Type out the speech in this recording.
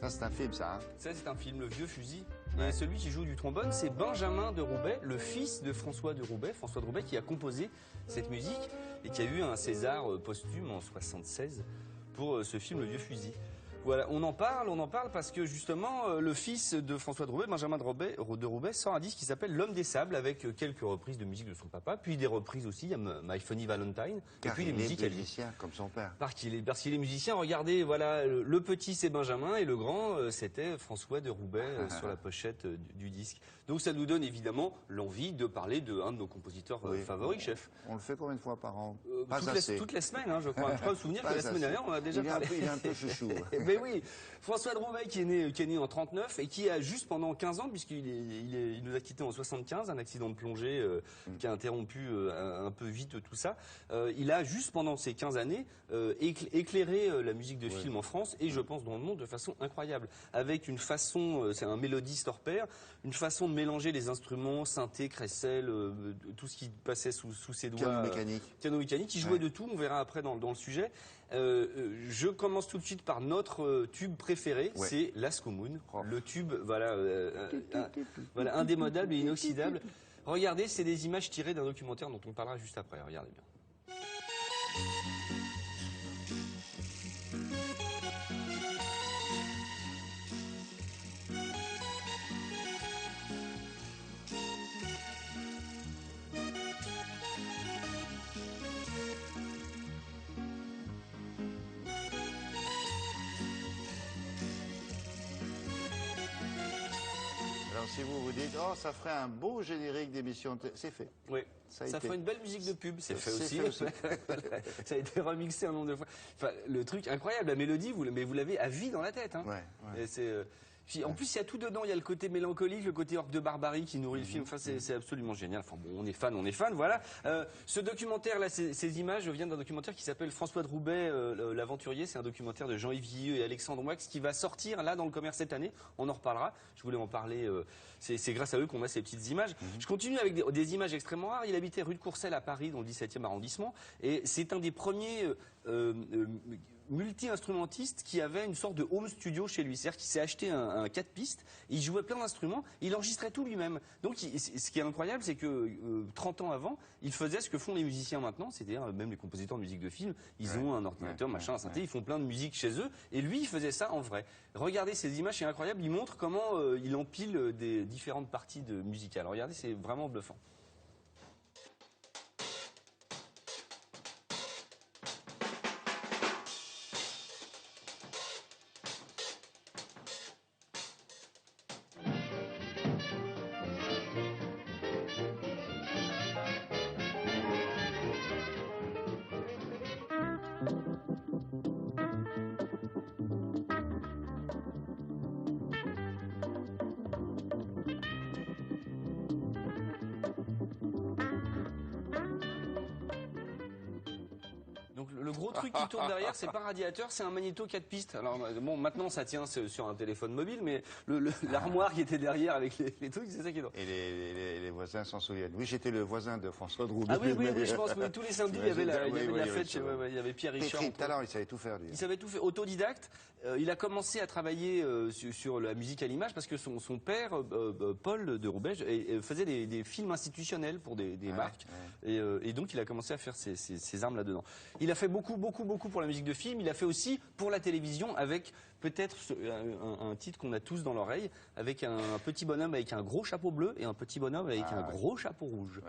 Ça, c'est un film, ça. Hein. Ça, c'est un film, Le Vieux Fusil. Et celui qui joue du trombone, c'est Benjamin de Roubaix, le fils de François de Roubaix. François de Roubaix qui a composé cette musique et qui a eu un César posthume en 1976 pour ce film, Le Vieux Fusil. Voilà, on en parle parce que justement, le fils de François de Roubaix, Benjamin de Roubaix, sort un disque qui s'appelle L'Homme des Sables, avec quelques reprises de musique de son papa, puis des reprises aussi, il y a My Funny Valentine, Car et puis il des musiques est musicien, comme son père. Parce qu'il est musicien, regardez, voilà, le petit c'est Benjamin, et le grand c'était François de Roubaix sur la pochette du disque. Donc ça nous donne évidemment l'envie de parler d'un de nos compositeurs favoris, chef. On le fait combien de fois par an? Toutes les semaines, hein, je crois. Je crois me souvenir que la semaine dernière, on a déjà parlé. Il est un peu chouchou. Mais oui, François de Roubaix qui est né en 39 et qui a juste pendant 15 ans, puisqu'il nous a quittés en 75, un accident de plongée qui a interrompu un peu vite tout ça. Il a juste pendant ces 15 années éclairé la musique de film en France et je pense dans le monde de façon incroyable. Avec une façon, c'est un mélodiste hors pair, une façon de mélanger les instruments, synthé, crécelle, tout ce qui passait sous ses doigts. Piano mécanique. Piano mécanique, il jouait de tout, on verra après dans le sujet. Je commence tout de suite par notre tube préféré, c'est Lascaux Moon, le tube, voilà, indémodable et inoxydable. Regardez, c'est des images tirées d'un documentaire dont on parlera juste après, regardez bien. Alors si vous vous dites, oh, ça ferait un beau générique d'émission, c'est fait. Oui, ça ferait une belle musique de pub, c'est fait aussi. Ça a été remixé un nombre de fois. Enfin, le truc incroyable, la mélodie, vous l'avez à vie dans la tête. Hein. Et en plus, il y a tout dedans. Il y a le côté mélancolique, le côté orgue de barbarie qui nourrit le film. Enfin, c'est absolument génial. Enfin, bon, on est fan, voilà. Ce documentaire-là, ces images viennent d'un documentaire qui s'appelle François de Roubaix, l'aventurier. C'est un documentaire de Jean-Yves Guilleux et Alexandre Wax qui va sortir là dans le commerce cette année. On en reparlera. Je voulais en parler. C'est grâce à eux qu'on a ces petites images. Je continue avec des images extrêmement rares. Il habitait rue de Courcelles à Paris, dans le 17e arrondissement. Et c'est un des premiers multi-instrumentiste qui avait une sorte de home studio chez lui. C'est-à-dire qu'il s'est acheté un 4 pistes, il jouait plein d'instruments, il enregistrait tout lui-même. Donc ce qui est incroyable, c'est que 30 ans avant, il faisait ce que font les musiciens maintenant, c'est-à-dire même les compositeurs de musique de film, ils ont un ordinateur, machin, un synthé, ils font plein de musique chez eux, et lui, il faisait ça en vrai. Regardez ces images, c'est incroyable, il montre comment il empile des différentes parties musicales. Regardez, c'est vraiment bluffant. Donc le gros truc qui tourne derrière, c'est pas un radiateur, c'est un magnéto 4 pistes. Alors bon, maintenant ça tient sur un téléphone mobile, mais l'armoire qui était derrière avec les trucs, c'est ça qui est drôle. Et les voisins s'en souviennent. Oui, j'étais le voisin de François de Roubaix. Ah oui, je pense que tous les samedis, il y avait la fête, il y avait Pierre Richard. Talent, il savait tout faire, lui. Il savait tout faire, autodidacte. Il a commencé à travailler sur la musique à l'image parce que son père, Paul de Roubaix, faisait des films institutionnels pour des marques. Et donc il a commencé à faire ses armes là-dedans. Il a fait beaucoup pour la musique de film. Il a fait aussi pour la télévision avec peut-être un titre qu'on a tous dans l'oreille, avec un petit bonhomme avec un gros chapeau bleu et un petit bonhomme avec un gros chapeau rouge.